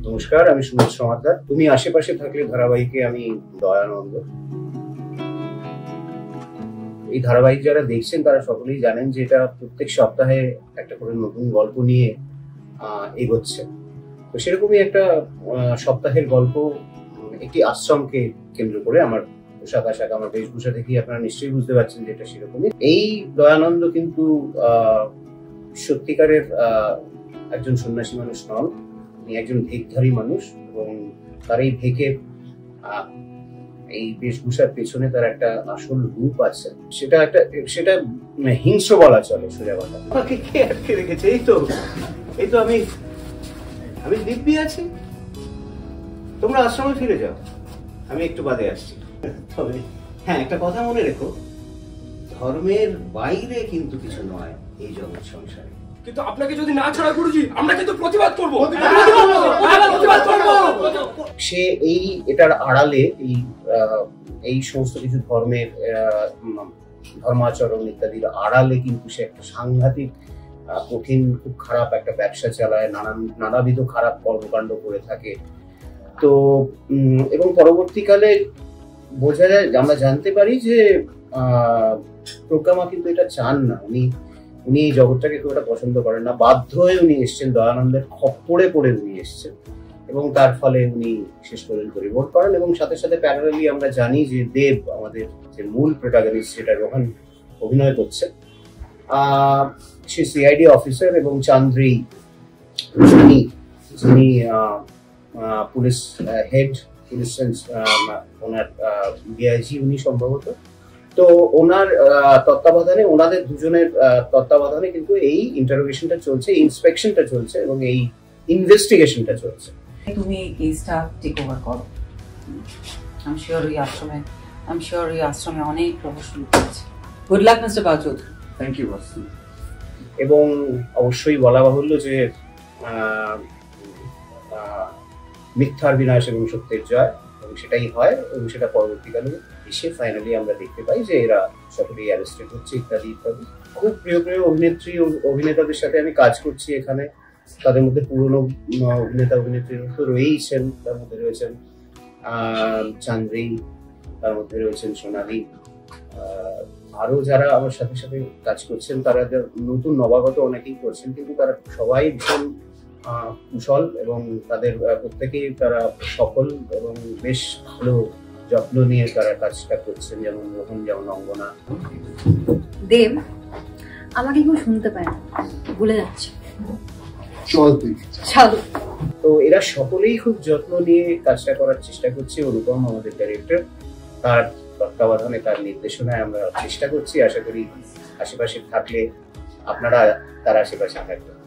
নমস্কার, আমি সুমিত সমাদ্দার। তুমি আশেপাশে থাকলে ধারাবাহিকে আমি দয়ানন্দ। এই ধারাবাহিক যারা দেখছেন তারা সকলেই জানেন যে এটা প্রত্যেক সপ্তাহে একটা করে নতুন গল্প নিয়ে এগোচ্ছে। তো সেরকমই একটা সপ্তাহের গল্প একটি আশ্রমকে কেন্দ্র করে। আমার পোশাক আশাক, আমার বেশভূষা দেখেই আপনারা নিশ্চয়ই বুঝতে পারছেন যে এটা সেরকমই। এই দয়ানন্দ কিন্তু সত্যিকারের একজন সন্ন্যাসী মানুষ নন, উনি একজন ভেকধারী মানুষ এবং তার এই ভেকের এই বেশভূষার পেছনে তার একটা আসল রূপ আছে। সেটা হিংস্র বলা চলে সোজা কথা। আমাকে কে আটকে রেখেছে? এই তো আমি দিব্যি আছি। তোমরা আশ্রমে ফিরে যাও, আমি একটু বাদে আসছি। তবে হ্যাঁ, একটা কথা মনে রেখো, ধর্মের বাইরে কিন্তু কিছু নয় এই জগৎ সংসারে। কিন্তু আপনাকে যদি না ছাড়া গুরুজি, আমরা কিন্তু প্রতিবাদ করব। সে এটার আড়ালে এই সমস্ত কিছু ধর্মের ধর্মাচরণ ইত্যাদির আড়ালে কিন্তু সে একটা সাংঘাতিক কঠিন, খুব খারাপ একটা ব্যবসা চালায়, নানাবিধ খারাপ কর্মকাণ্ড করে থাকে। তো এবং পরবর্তীকালে বোঝা যায়, আমরা জানতে পারি যে প্রজ্ঞামা কিন্তু এটা চান না। উনি এই জগৎটাকে খুব একটা পছন্দ করেন না। বাধ্য হয়ে উনি এসছেন, দয়ানন্দের খপ্পরে পড়ে উনি এসছেন এবং তার ফলে উনি শেষ পর্যন্ত রিভোল্ট করেন। এবং সাথে সাথে প্যারালালি আমরা জানি যে দেব, আমাদের যে মূল প্রোটাগনিস্ট, যেটা রোহন অভিনয় করছে, সে সিআইডি অফিসার এবং চান্দ্রী যিনি পুলিশ হেড, পুলিশ ওনার ডিআইজি উনি সম্ভবত। তো ওনার তত্ত্বাবধানে, ওনাদের দুজনের তত্ত্বাবধানে কিন্তু এই ইন্টারোগেশনটা চলছে, ইন্সপেকশনটা চলছে এবং এই ইনভেস্টিগেশনটা চলছে। তুমি কেসটা টেক ওভার করো। আই এম শিওর এই আশ্রমে অনেক প্রফেশনাল আছে। Good luck mister Bachowdhury. Thank you boss. এবং অবশ্যই বলা বাহুল্য যে মিথ্যার বিনাশ এবং সত্যের জয়, এবং সেটাই হয় এবং সেটা পরবর্তীকালে এসে ফাইনালি আমরা দেখতে পাই যে এরা সকলেই অ্যারেস্টেড হচ্ছে ইত্যাদি ইত্যাদি। খুব প্রিয় অভিনেত্রী ও অভিনেতাদের সাথে আমি কাজ করছি এখানে। তাদের মধ্যে পুরনো অভিনেত্রীর তো রয়েইছেন, তার মধ্যে রয়েছেন চান্দ্রী, তার মধ্যে রয়েছেন সোনালী, আরো যারা আমার সাথে সাথে কাজ করছেন তারা নতুন নবাগত অনেকেই করছেন, কিন্তু তারা সবাই ভীষণ কুশল এবং তাদের প্রত্যেকেই তারা সফল এবং বেশ ভালো যত্ন নিয়ে তারা কাজটা করছেন। যেমন রোহন, যেমন অঙ্গনা। দেব আমাকে কেউ শুনতে পায় না, বলে যাচ্ছে। তো এরা সকলেই খুব যত্ন নিয়ে কাজটা করার চেষ্টা করছে। অনুপম আমাদের ডাইরেক্টর, তার তত্ত্বাবধানে, তার নির্দেশনায় আমরা চেষ্টা করছি। আশা করি আশেপাশে থাকলে আপনারা তার আশেপাশে থাকবেন।